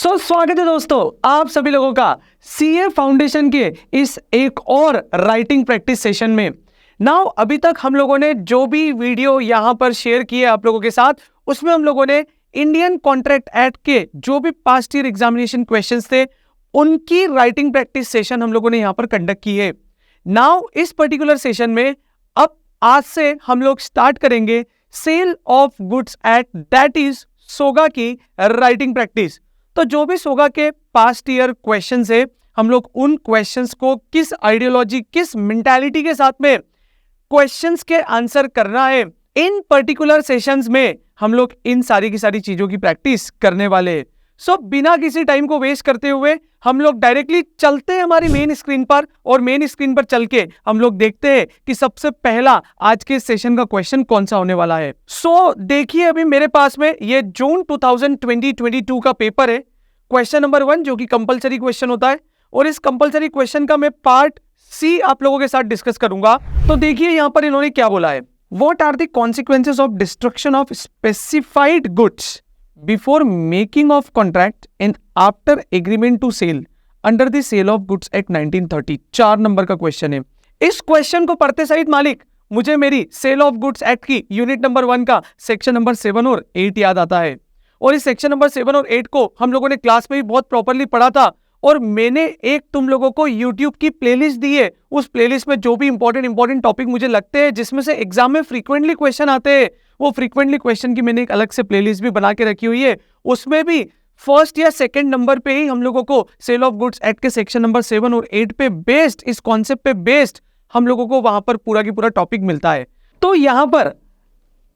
स्वागत है दोस्तों आप सभी लोगों का सीए फाउंडेशन के इस एक और राइटिंग प्रैक्टिस सेशन में। नाउ अभी तक हम लोगों ने जो भी वीडियो यहां पर शेयर किए आप लोगों के साथ, उसमें हम लोगों ने इंडियन कॉन्ट्रैक्ट एक्ट के जो भी पास्ट ईयर एग्जामिनेशन क्वेश्चंस थे उनकी राइटिंग प्रैक्टिस सेशन हम लोगों ने यहां पर कंडक्ट की है। नाउ इस पर्टिकुलर सेशन में अब आज से हम लोग स्टार्ट करेंगे sale of goods act, that is सोगा की राइटिंग प्रैक्टिस। तो जो भी सोगा के पास्ट ईयर क्वेश्चंस है, हम लोग उन क्वेश्चंस को किस आइडियोलॉजी, किस मेंटालिटी के साथ में क्वेश्चंस के आंसर करना है, इन पर्टिकुलर सेशंस में हम लोग इन सारी की सारी चीजों की प्रैक्टिस करने वाले हैं। सो बिना किसी टाइम को वेस्ट करते हुए हम लोग डायरेक्टली चलते हैं हमारी मेन स्क्रीन पर, और मेन स्क्रीन पर चल के हम लोग देखते हैं कि सबसे पहला आज के सेशन का क्वेश्चन कौन सा होने वाला है। सो देखिए अभी मेरे पास में ये जून 2022 का पेपर है, क्वेश्चन नंबर 1 जो कि कंपलसरी क्वेश्चन होता है, और इस कंपलसरी क्वेश्चन का मैं पार्ट सी आप लोगों के साथ डिस्कस करूंगा। तो देखिए यहां पर इन्होंने क्या बोला है, what are the consequences of destruction of specified goods before making of contract and after agreement to sell under the Sale of goods Act 1930। 4 number का क्वेश्चन है। इस क्वेश्चन को पढ़ते सहित मालिक मुझे मेरी सेल ऑफ गुड्स एक्ट की यूनिट नंबर 1 का सेक्शन नंबर 7 और 8 याद आता है। और इस सेक्शन नंबर 7 और 8 को हम लोगों ने क्लास में भी बहुत प्रॉपर्ली पढ़ा था, और मैंने एक तुम लोगों को YouTube की प्लेलिस्ट दी है। उस प्लेलिस्ट में जो भी इंपॉर्टेंट टॉपिक मुझे लगते हैं जिसमें से एग्जाम में फ्रीक्वेंटली क्वेश्चन आते हैं, वो फ्रीक्वेंटली क्वेश्चन की मैंने एक अलग से प्लेलिस्ट भी बना के रखी हुई है। उसमें भी फर्स्ट या सेकंड नंबर पे ही हम लोगों को सेल ऑफ गुड्स एक्ट के सेक्शन नंबर 7 और 8 पे बेस्ड, इस कॉन्सेप्ट पे बेस्ड हम लोगों को वहां पर पूरा की पूरा टॉपिक मिलता है। तो यहां पर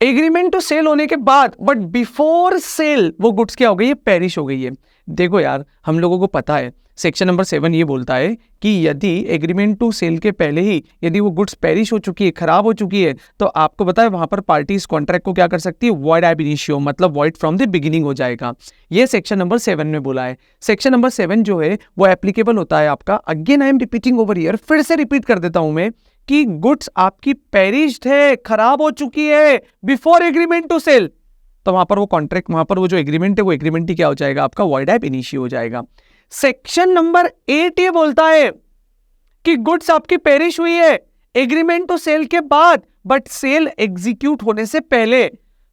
एग्रीमेंट टू सेल होने के बाद बट बिफोर सेल वो गुड्स क्या हो गई है, पेरिश हो गई है। देखो यार, हम लोगों को पता है सेक्शन नंबर 7 ये बोलता है कि यदि एग्रीमेंट टू सेल के पहले ही यदि वो गुड्स पेरिश हो चुकी है, खराब हो चुकी है, तो आपको पता है वहां पर पार्टी इस कॉन्ट्रैक्ट को क्या कर सकती है, वॉइड एब इनिशियो, मतलब वॉइड फ्रॉम द बिगिनिंग हो जाएगा। ये सेक्शन नंबर 7 में बोला है। सेक्शन नंबर 7 जो है वो एप्लीकेबल होता है आपका, again I am repeating over here, फिर से रिपीट कर देता हूं मैं, कि गुड्स आपकी पेरिश्ड है, खराब हो चुकी है बिफोर एग्रीमेंट टू सेल, तो वहां पर वो कॉन्ट्रैक्ट, वहां पर वो जो एग्रीमेंट है वो एग्रीमेंट ही क्या हो जाएगा, आपका वॉइड एब इनिशियो हो जाएगा। सेक्शन नंबर 8 ये बोलता है कि गुड्स आपकी पेरिश हुई है एग्रीमेंट टू सेल के बाद बट सेल एग्जीक्यूट होने से पहले,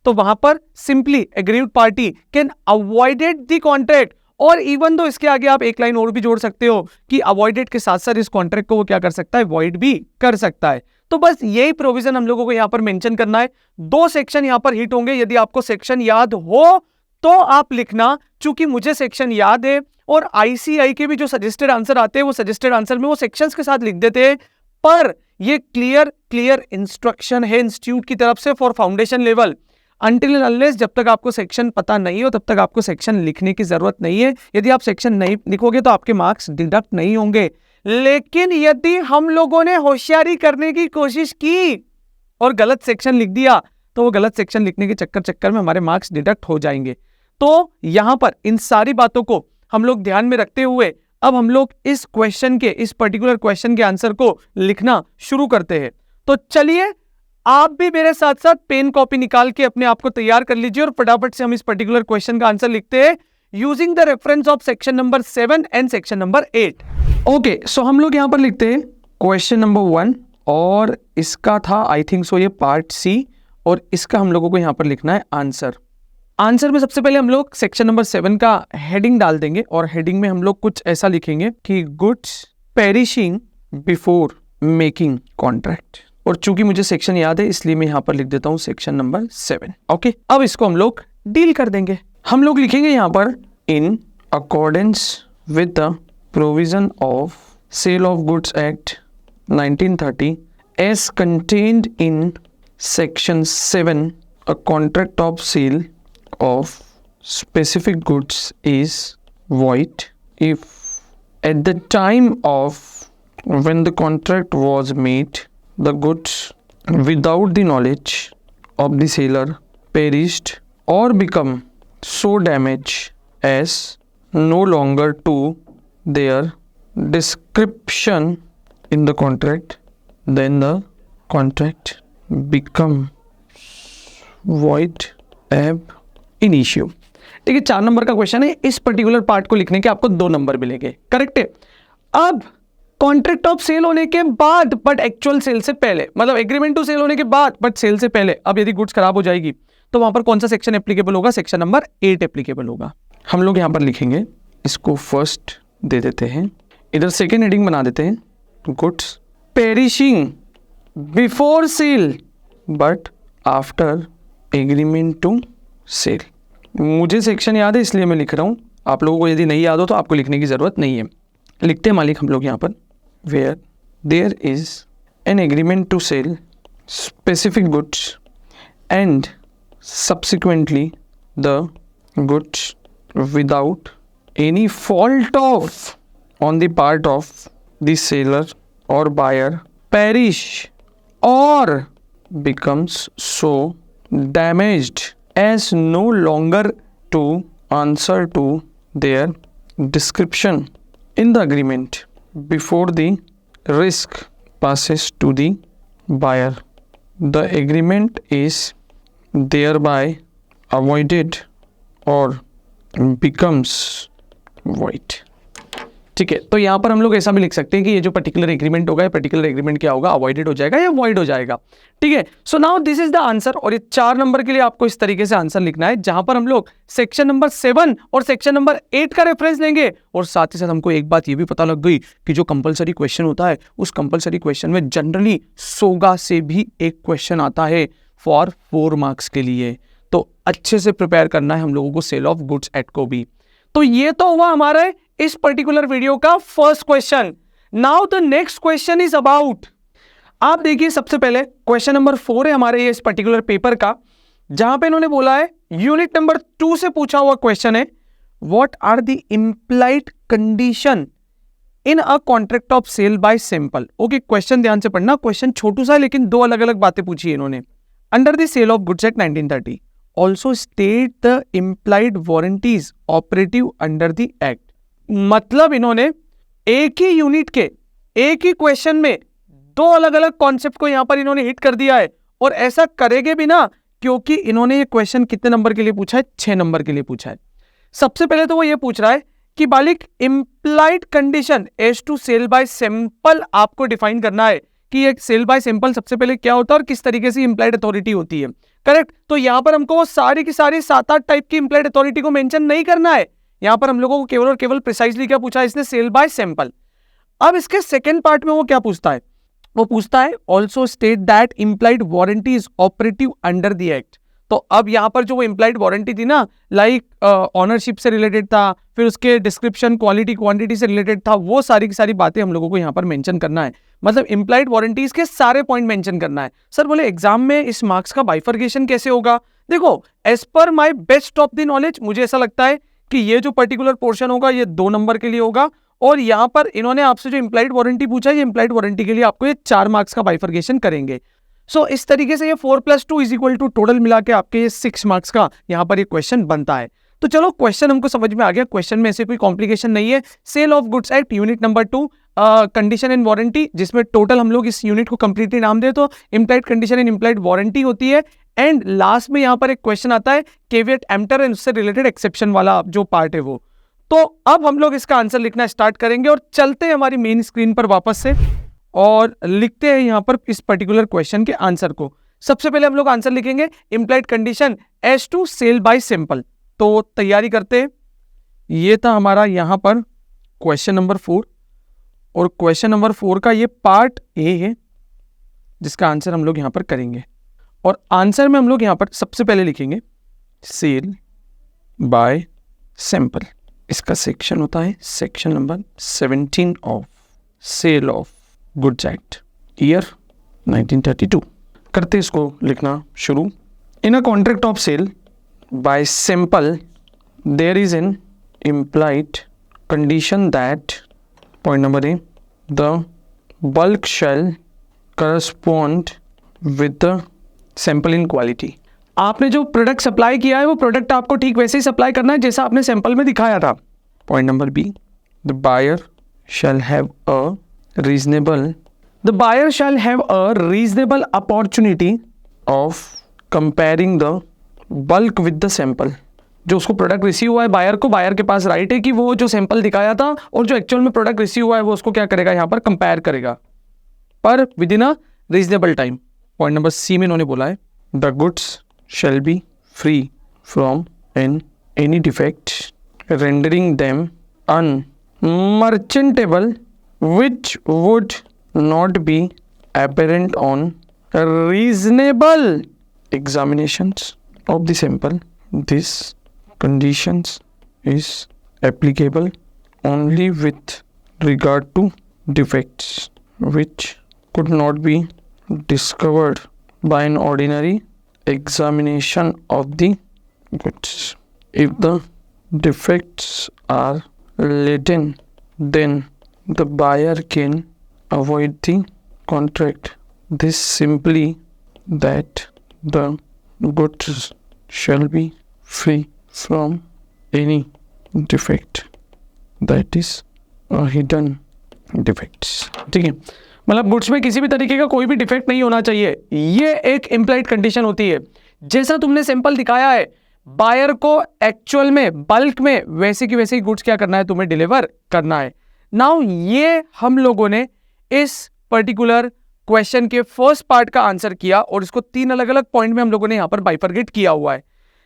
तो वहां पर simply agreed party can avoided the contract, और इवन दो इसके आगे आप एक लाइन और भी जोड़ सकते हो कि अवॉइडेड के साथ साथ इस कॉन्ट्रैक्ट को वो क्या कर सकता है, वॉइड भी कर सकता है। तो बस यही प्रोविजन हम लोगों को यहां पर मेंशन करना है। 2 सेक्शन यहां पर हिट होंगे, यदि आपको सेक्शन याद हो तो आप लिखना, चूंकि मुझे सेक्शन याद है और आईसीआई के भी जो सजेस्टेड आंसर आते हैं वो सजेस्टेड आंसर में वो सेक्शंस के साथ लिख देते हैं, पर ये क्लियर इंस्ट्रक्शन है इंस्टीट्यूट की तरफ से for foundation level. Until and unless जब तक आपको सेक्शन पता नहीं हो तब तक आपको सेक्शन लिखने की जरूरत नहीं है। यदि आप सेक्शन नहीं लिखोगे तो आपके मार्क्स डिडक्ट नहीं होंगे, लेकिन यदि हम लोगों ने होशियारी करने की कोशिश की और गलत सेक्शन लिख दिया तो वो गलत सेक्शन लिखने के चक्कर में हमारे मार्क्स डिडक्ट हो जाएंगे। तो यहां पर इन सारी बातों को हम लोग ध्यान में रखते हुए अब हम लोग इस क्वेश्चन के, इस पर्टिकुलर क्वेश्चन के आंसर को लिखना शुरू करते हैं। तो चलिए आप भी मेरे साथ साथ पेन कॉपी निकाल के अपने आप को तैयार कर लीजिए और फटाफट से हम इस पर्टिकुलर क्वेश्चन का आंसर लिखते हैं using the reference of section number 7 and section number 8। Okay, so हम लोग यहां पर लिखते हैं क्वेश्चन नंबर 1, और इसका था आई थिंक सो ये पार्ट सी, और इसका हम लोगों को यहां पर लिखना है आंसर। आंसर में सबसे पहले हम लोग सेक्शन नंबर 7 का हेडिंग डाल देंगे, और हेडिंग में हम लोग कुछ ऐसा लिखेंगे कि goods perishing before making contract, और चूंकि मुझे सेक्शन याद है इसलिए मैं यहां पर लिख देता हूं सेक्शन नंबर 7। ओके, अब इसको हम लोग डील कर देंगे। हम लोग लिखेंगे यहां पर in accordance with the provision of cell of goods Act 1930 as contained in section 7, a contract of sale of specific goods is void if at the time of when the contract was made the goods without the knowledge of the seller perished or become so damaged as no longer to their description in the contract, then the contract become void ab initio। ठीक है, 4 number का question है, इस particular part को लिखने के आपको 2 number मिलेंगे, करेक्ट है। अब कॉन्ट्रैक्ट ऑफ सेल होने के बाद बट एक्चुअल सेल से पहले, मतलब एग्रीमेंट टू सेल होने के बाद बट सेल से पहले, अब यदि गुड्स खराब हो जाएगी तो वहां पर कौन सा सेक्शन एप्लीकेबल होगा? सेक्शन नंबर 8 एप्लीकेबल होगा। हम लोग यहां पर लिखेंगे, इसको फर्स्ट दे देते हैं, इधर सेकेंड हेडिंग बना देते हैं, goods perishing before sale but after agreement to sell. मुझे सेक्शन याद है इसलिए मैं लिख रहा हूं, आप लोगों को यदि नहीं याद हो तो आपको लिखने की जरूरत नहीं है। लिखते हैं मालिक हम लोग यहाँ पर, where there is an agreement to sell specific goods and subsequently the goods without any fault of on the part of the seller और buyer perish or becomes so damaged as no longer to answer to their description in the agreement before the risk passes to the buyer. The agreement is thereby avoided or becomes void. ठीक है, तो यहाँ पर हम लोग ऐसा भी लिख सकते हैं कि ये जो पर्टिकुलर एग्रीमेंट होगा, ये पर्टिकुलर एग्रीमेंट क्या होगा? अवॉइडेड हो जाएगा या वॉइड हो जाएगा। ठीक है, so now this is the answer. और ये 4 नंबर के लिए आपको इस तरीके से आंसर लिखना है, जहां पर हम लोग सेक्शन नंबर 7 और सेक्शन नंबर 8 का रेफरेंस लेंगे। और साथ ही साथ हमको एक बात ये भी पता लग गई कि जो कंपलसरी क्वेश्चन होता है, उस कंपलसरी क्वेश्चन में जनरली सोगा से भी एक क्वेश्चन आता है फॉर 4 मार्क्स के लिए। तो अच्छे से प्रिपेयर करना है हम लोगों को सेल ऑफ गुड्स एक्ट को भी। तो ये तो हुआ हमारा इस पर्टिकुलर वीडियो का first question. Now the next question is about, आप देखिए सबसे पहले क्वेश्चन नंबर 4 है हमारे इस पर्टिकुलर पेपर का, जहां पे इन्होंने बोला है यूनिट नंबर 2 से पूछा हुआ क्वेश्चन है, what are the implied condition in a contract of sale by sample. Okay, question ध्यान से पढ़ना, क्वेश्चन छोटू सा है लेकिन 2 अलग अलग बातें पूछी है इन्होंने। Under the Sale of goods Act 1930 also state the implied warranties operative under the act. मतलब इन्होंने एक ही यूनिट के एक ही क्वेश्चन में 2 अलग अलग कॉन्सेप्ट को यहां पर इन्होंने हिट कर दिया है। और ऐसा करेंगे भी ना, क्योंकि इन्होंने ये क्वेश्चन कितने नंबर के लिए पूछा है? 6 नंबर के लिए पूछा है। सबसे पहले तो वो ये पूछ रहा है कि बालिक implied condition as to sale by sample आपको डिफाइन करना है कि एक सेल बाय सैंपल सबसे पहले क्या होता है और किस तरीके से इंप्लाइड अथॉरिटी होती है, करेक्ट। तो यहां पर हमको वो सारी की सारी 7-8 टाइप की इंप्लाइड अथॉरिटी को मेंशन नहीं करना है। यहां पर हम लोगों को केवल और केवल प्रिसाइजली क्या पूछा है इसने? Sale by sample. अब इसके सेकंड पार्ट में वो क्या पूछता है? वो पूछता है also state that implied warranty is operative under the act. तो अब यहां पर जो वो इंप्लाइड वारंटी थी ना, लाइक ऑनरशिप से रिलेटेड था, फिर उसके डिस्क्रिप्शन क्वालिटी क्वांटिटी से रिलेटेड था, वो सारी की सारी बातें हम लोगों को यहां पर मेंशन करना है। मतलब इंप्लाइड वारंटीज के सारे पॉइंट मेंशन करना है। सर बोले एग्जाम में इस मार्क्स का बाइफर्केशन कैसे होगा? देखो, as per my best of the knowledge मुझे ऐसा लगता है कि ये जो पर्टिकुलर पोर्शन होगा ये 2 नंबर के लिए होगा। और यहां पर इन्होंने आपसे जो इंप्लाइड वारंटी पूछा है, ये इंप्लाइड वारंटी के लिए आपको ये 4 मार्क्स का बाइफर्केशन करेंगे। सो इस तरीके से ये 4+2 इज इक्वल टू टोटल मिला के आपके ये 6 मार्क्स का यहां पर ये क्वेश्चन बनता है। तो चलो क्वेश्चन हमको समझ में आ गया, क्वेश्चन में ऐसे कोई कॉम्प्लिकेशन नहीं है। Sale of goods Act unit number 2 condition and warranty, जिसमें टोटल हम लोग इस यूनिट को कंप्लीटली नाम दे तो implied condition and implied warranty होती है। एंड लास्ट में यहां पर एक क्वेश्चन आता है केविएट एम्प्टर एंड उससे रिलेटेड एक्सेप्शन वाला जो पार्ट है वो। तो अब हम लोग इसका आंसर लिखना स्टार्ट करेंगे और चलते हैं हमारी मेन स्क्रीन पर वापस से और लिखते हैं यहां पर इस पर्टिकुलर क्वेश्चन के आंसर को। सबसे पहले हम लोग आंसर लिखेंगे implied condition as to sale by sample. तो तैयारी करते हैं। ये था हमारा यहां पर क्वेश्चन नंबर 4 और क्वेश्चन नंबर 4 का ये पार्ट ए है जिसका आंसर हम लोग यहां पर करेंगे। और आंसर में हम लोग यहां पर सबसे पहले लिखेंगे सेल बाय सैंपल। इसका सेक्शन होता है section number 17 of cell of goods act year 1932। करते इसको लिखना शुरू। In a contract of sale by sample there is an implied condition that, point number A, the bulk shall correspond with the sample in quality। आपने जो product supply किया है वो product आपको ठीक वैसे ही सप्लाई करना है जैसा आपने सैंपल में दिखाया था। Point number B, the buyer shall have a reasonable opportunity of comparing the bulk with the sample. जो उसको प्रोडक्ट रिसीव हुआ है बायर को, बायर के पास राइट है कि वो जो सैंपल दिखाया था और जो एक्चुअल में प्रोडक्ट रिसीव हुआ है वो उसको क्या करेगा, यहाँ पर कंपेयर करेगा, पर within a reasonable time. Point number C में इन्होंने बोला है the goods shall be free from any defect rendering them unmerchantable which would not be apparent on reasonable examinations of the sample. This conditions is applicable only with regard to defects which could not be discovered by an ordinary examination of the goods. If the defects are latent, then the buyer can avoid the contract. This simply that the goods shall be free from any defect that is a hidden defects. ठीक है, मतलब goods में किसी भी तरीके का कोई भी डिफेक्ट नहीं होना चाहिए, ये एक इम्प्लाइड कंडीशन होती है। जैसा तुमने सैंपल दिखाया है बायर को एक्चुअल में बल्क में वैसे की वैसे ही गुड्स क्या करना है, तुम्हें डिलीवर करना है। नाउ ये हम लोगों ने इस पर्टिकुलर क्वेश्चन के फर्स्ट पार्ट का आंसर किया और इसको 3 अलग अलग पॉइंट में हम लोगों ने यहां पर बाइफरगेट किया हुआ है।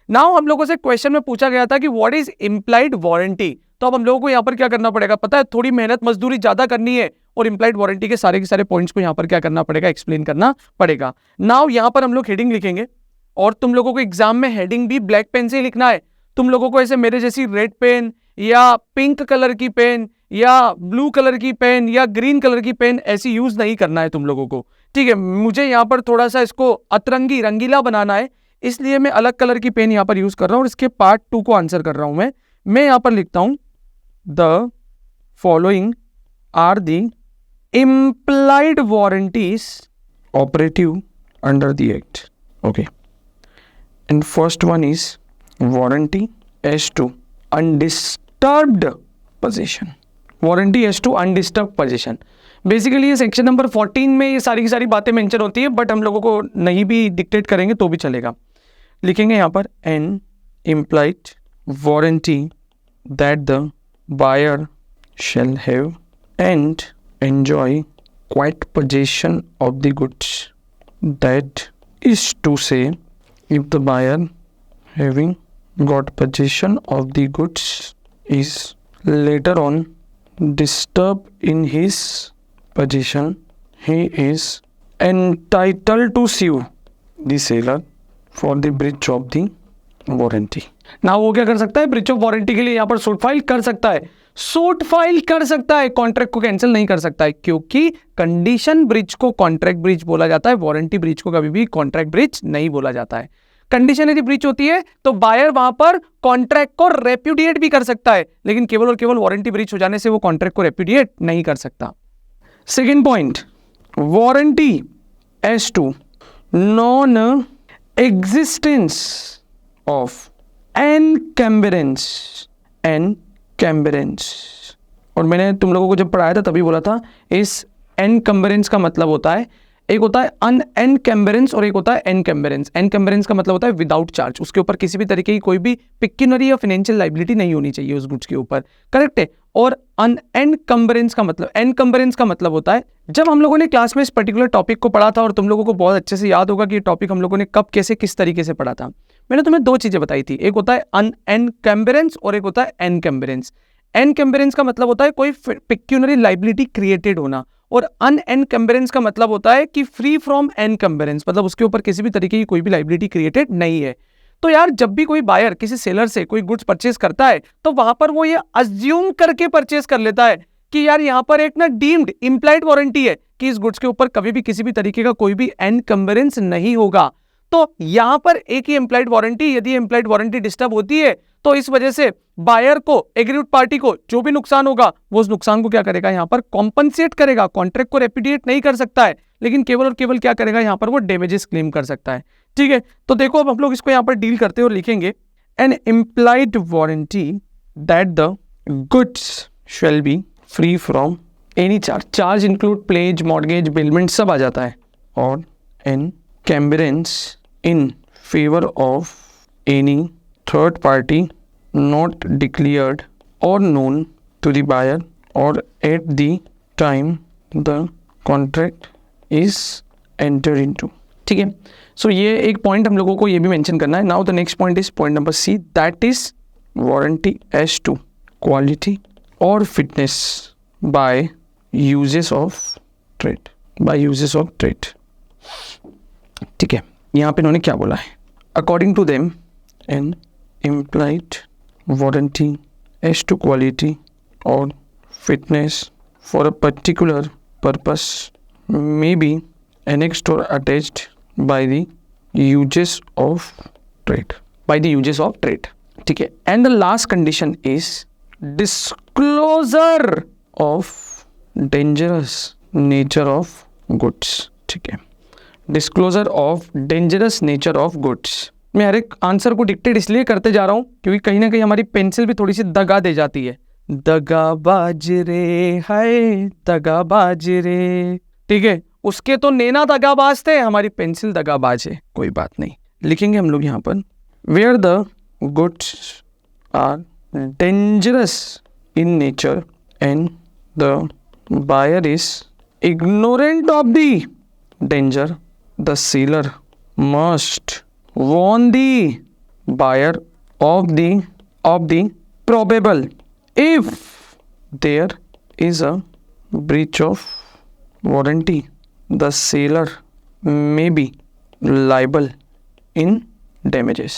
नाउ हम लोगों से क्वेश्चन में पूछा गया था कि व्हाट इज इंप्लाइड वारंटी, तो अब हम लोगों को यहां पर क्या करना पड़ेगा, पता है थोड़ी मेहनत मजदूरी ज्यादा करनी है और इंप्लाइड वारंटी के सारे पॉइंट्स को यहां पर क्या करना पड़ेगा, एक्सप्लेन करना पड़ेगा। नाउ यहां पर हम लोग हेडिंग लिखेंगे और तुम लोगों को एग्जाम में हेडिंग भी ब्लैक पेन से ही लिखना है। तुम लोगों को ऐसे मेरे जैसी रेड पेन या पिंक कलर की पेन या ब्लू कलर की पेन या ग्रीन कलर की पेन ऐसी यूज नहीं करना है तुम लोगों को, ठीक है। मुझे यहाँ पर थोड़ा सा इसको अतरंगी रंगीला बनाना है, इसलिए मैं अलग कलर की पेन यहाँ पर यूज कर रहा हूँ और इसके पार्ट 2 को आंसर कर रहा हूं मैं यहाँ पर लिखता हूं the following are the implied warranties operative under the act. Okay, and first one is warranty as to undisturbed possession. Warranty as to undisturbed possession. Basically ये सेक्शन नंबर 14 में ये सारी की सारी बातें मेंशन होती है, बट हम लोगों को नहीं भी डिक्टेट करेंगे तो भी चलेगा। लिखेंगे यहाँ पर an implied warranty that the buyer shall have and enjoy quiet possession of the goods. That is to say, if the buyer having got possession of the goods is later on disturbed in his possession, he is entitled to sue the seller for the breach of the warranty. ना वो क्या कर सकता है, breach of warranty के लिए यहाँ पर सूट फाइल कर सकता है, सूट फाइल कर सकता है, कॉन्ट्रैक्ट को कैंसिल नहीं कर सकता है, क्योंकि कंडीशन ब्रीच को कॉन्ट्रैक्ट ब्रीच बोला जाता है, वारंटी ब्रीच को कभी भी कॉन्ट्रैक्ट ब्रीच नहीं बोला जाता है। कंडीशन यदि ब्रीच होती है तो बायर वहां पर कॉन्ट्रैक्ट को रेप्यूडिएट भी कर सकता है, लेकिन केवल और केवल वारंटी ब्रीच हो जाने से वो कॉन्ट्रैक्ट को रेप्यूडिएट नहीं कर सकता। Second point, warranty as to non existence of encumbrance और मैंने तुम लोगों को जब पढ़ाया था तभी बोला था इस encumbrance का मतलब होता है, एक होता है unencumbrance और एक होता है encumbrance। encumbrance का मतलब होता है विदाउट चार्ज, उसके ऊपर किसी भी तरीके की कोई भी पिक्यूनरी या फाइनेंशियल लाइबिलिटी नहीं होनी चाहिए उस गुड्स के ऊपर, करेक्ट है। और unencumbrance का मतलब, encumbrance का मतलब होता है, जब हम लोगों ने क्लास में इस पर्टिकुलर टॉपिक को पढ़ा था और तुम लोगों को बहुत अच्छे से याद होगा कि ये टॉपिक हम लोगों ने कब कैसे किस तरीके से पढ़ा था, मैंने तुम्हें 2 चीजें बताई थी, एक होता है unencumbrance और एक होता है encumbrance। encumbrance का मतलब होता है कोई पिक्यूनरी लाइबिलिटी क्रिएटेड होना और unencumbrance का मतलब होता है कि फ्री फ्रॉम encumbrance, मतलब उसके ऊपर किसी भी तरीके की कोई भी लाइबिलिटी क्रिएटेड नहीं है। तो यार जब भी कोई बायर किसी सेलर से कोई गुड्स परचेस करता है तो वहां पर वो ये अज्यूम करके परचेस कर लेता है कि यार यहाँ पर एक ना डीम्ड इंप्लाइड वारंटी है कि इस गुड्स के ऊपर कभी भी किसी भी तरीके का कोई भी एनकम्बरेंस नहीं होगा। तो यहां पर एक ही इंप्लाइड वारंटी, यदि इंप्लाइड वारंटी डिस्टर्ब होती है तो इस वजह से बायर को, एग्रीड पार्टी को जो भी नुकसान होगा वो उस नुकसान को क्या करेगा, यहां पर कॉम्पनसेट करेगा। कॉन्ट्रैक्ट को रेप्यूडिएट नहीं कर सकता है, लेकिन केवल और केवल क्या करेगा, यहां पर वो डैमेजेस क्लेम कर सकता है। ठीक है, तो देखो अब हम लोग इसको यहां पर डील करते हैं और लिखेंगे an implied warranty that the goods shall be free from any charge, charge include pledge, mortgage, bailment सब आ जाता है, और an encumbrance in favor of any third party not declared or known to the buyer or at the time the contract is entered into। ठीक है, सो ये एक point हम लोगों को ये भी मेंशन करना है। Now the next point is point number C, that is warranty as to quality और fitness by usages of trade, by usages of trade. ठीक है, यहाँ पे इन्होंने क्या बोला है, according to them an implied warranty as to quality और fitness for a particular purpose may be annexed or attached by the uses of trade, by the uses of trade। ठीक है, and the last condition is disclosure of dangerous nature of goods। ठीक है, disclosure of dangerous nature of goods। मैं हर एक answer को dictate इसलिए करते जा रहा हूं क्योंकि कहीं ना कहीं हमारी पेंसिल भी थोड़ी सी दगा दे जाती है। दगाबाज रे, हाय दगाबाज रे। ठीक है, उसके तो नैना दगाबाज थे, हमारी पेंसिल दगाबाज है। कोई बात नहीं, लिखेंगे हम लोग यहाँ पर, where the goods are dangerous in nature and the buyer is ignorant of the danger, the seller must warn the buyer of the probable if there is a breach of warranty, the seller may be liable in damages।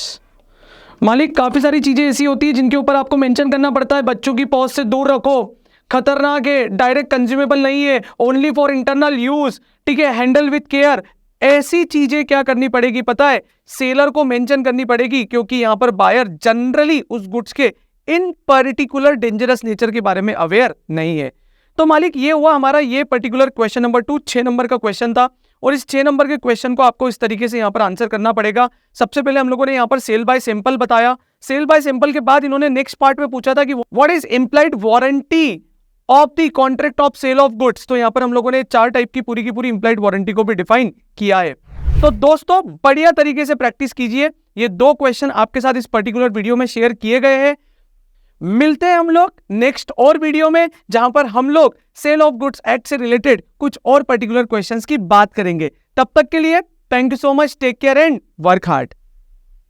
मालिक, काफ़ी सारी चीज़ें ऐसी होती है जिनके ऊपर आपको मेंशन करना पड़ता है, बच्चों की पहुंच से दूर रखो, खतरनाक है, डायरेक्ट कंज्यूमेबल नहीं है, ओनली फॉर इंटरनल यूज। ठीक है, हैंडल विथ केयर। ऐसी चीजें क्या करनी पड़ेगी पता है, सेलर को मेंशन करनी पड़ेगी, क्योंकि यहां पर बायर जनरली उस गुड्स के इन पर्टिकुलर डेंजरस नेचर के बारे में अवेयर नहीं है। तो मालिक, ये हुआ हमारा ये पर्टिकुलर क्वेश्चन नंबर 2, 6 नंबर का क्वेश्चन था, और इस 6 नंबर के क्वेश्चन को आपको इस तरीके से यहां पर आंसर करना पड़ेगा। सबसे पहले हम लोगों ने यहां पर सेल बाय सैंपल बताया। सेल बाय सैंपल के बाद इन्होंने नेक्स्ट पार्ट में पूछा था कि what is implied warranty of the contract of cell of goods. तो यहां पर हम लोगों ने 4 टाइप की पूरी इंप्लाइड वारंटी को भी डिफाइन किया है। तो दोस्तों, बढ़िया तरीके से प्रैक्टिस कीजिए। ये 2 क्वेश्चन आपके साथ इस पर्टिकुलर वीडियो में शेयर किए गए हैं। मिलते हैं हम लोग नेक्स्ट और वीडियो में, जहां पर हम लोग सेल ऑफ गुड्स एक्ट से रिलेटेड कुछ और पर्टिकुलर क्वेश्चंस की बात करेंगे। तब तक के लिए thank you so much, take care and work hard.